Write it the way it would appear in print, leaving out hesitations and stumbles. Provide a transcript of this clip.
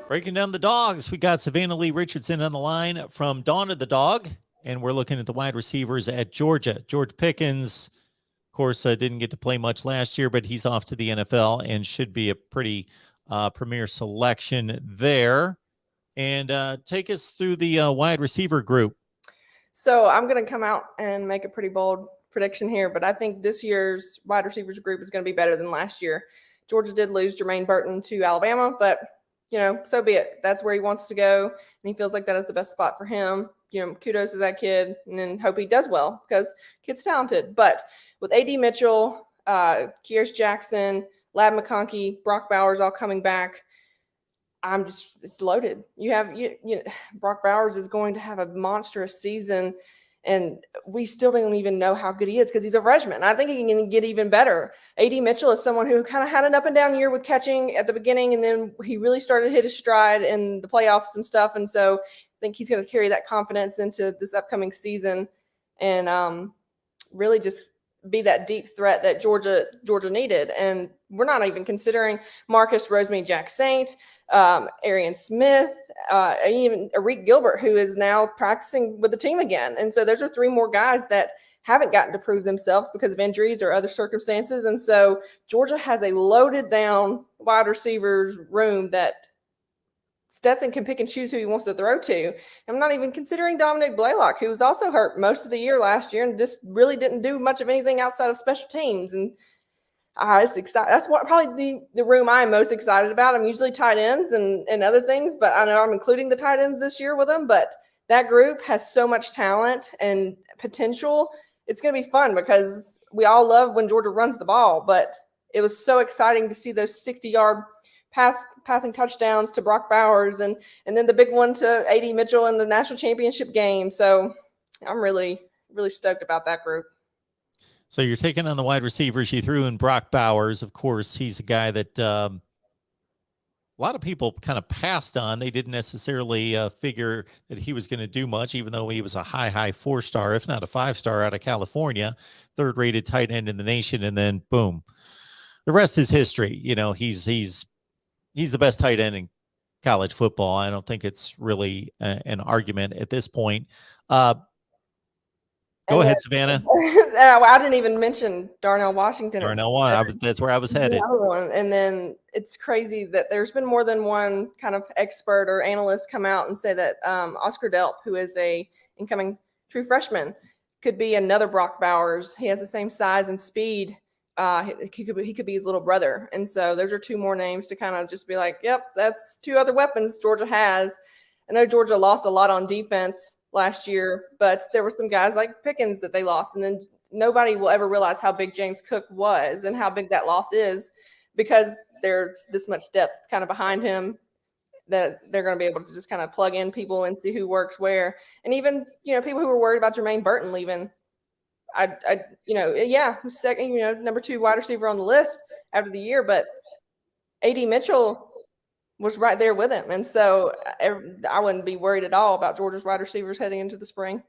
Breaking down the dogs, we got Savannah Lee Richardson on the line from Dawn of the Dog, and we're looking at the wide receivers at Georgia. George Pickens, of course, didn't get to play much last year, but he's off to the NFL and should be a pretty premier selection there. And take us through the wide receiver group. So I'm going to come out and make a pretty bold prediction here, but I think this year's wide receivers group is going to be better than last year. Georgia did lose Jermaine Burton to Alabama, but so be it. That's where he wants to go, and he feels like that is the best spot for him. Kudos to that kid, and then hope he does well because kid's talented. But with A.D. Mitchell, Kearis Jackson, Lab McConkey, Brock Bowers all coming back, it's loaded. Brock Bowers is going to have a monstrous season, and we still don't even know how good he is because he's a freshman. I think he can get even better. A.D. Mitchell is someone who kind of had an up and down year with catching at the beginning, and then he really started to hit his stride in the playoffs and stuff. And so I think he's going to carry that confidence into this upcoming season and really just be that deep threat that Georgia needed. And we're not even considering Marcus Rosemary-Jack-Saint, Arian Smith, even Arik Gilbert, who is now practicing with the team again. And so those are three more guys that haven't gotten to prove themselves because of injuries or other circumstances. And so Georgia has a loaded down wide receivers room that Stetson can pick and choose who he wants to throw to. I'm not even considering Dominic Blaylock, who was also hurt most of the year last year and just really didn't do much of anything outside of special teams. And it's exciting. That's what probably the room I'm most excited about. I'm usually tight ends and other things, but I know I'm including the tight ends this year with them. But that group has so much talent and potential. It's going to be fun because we all love when Georgia runs the ball, but it was so exciting to see those 60-yard passing touchdowns to Brock Bowers and then the big one to A.D. Mitchell in the national championship game. So I'm really, really stoked about that group. So you're taking on the wide receivers. You threw in Brock Bowers. Of course, he's a guy that a lot of people kind of passed on. They didn't necessarily figure that he was going to do much, even though he was a high 4-star, if not a 5-star out of California, third-rated tight end in the nation. And then boom, the rest is history. He's the best tight end in college football. I don't think it's really an argument at this point. Go ahead, Savannah. I didn't even mention Darnell Washington. That's where I was headed. Another one. And then it's crazy that there's been more than one kind of expert or analyst come out and say that Oscar Delp, who is a incoming true freshman, could be another Brock Bowers. He has the same size and speed. He could be his little brother. And so those are two more names to kind of just be like, yep, that's two other weapons Georgia has. I know Georgia lost a lot on defense last year, but there were some guys like Pickens that they lost. And then nobody will ever realize how big James Cook was and how big that loss is because there's this much depth kind of behind him that they're going to be able to just kind of plug in people and see who works where. And even, people who were worried about Jermaine Burton leaving, second, number 2 wide receiver on the list after the year, but A.D. Mitchell was right there with him. And so I wouldn't be worried at all about Georgia's wide receivers heading into the spring.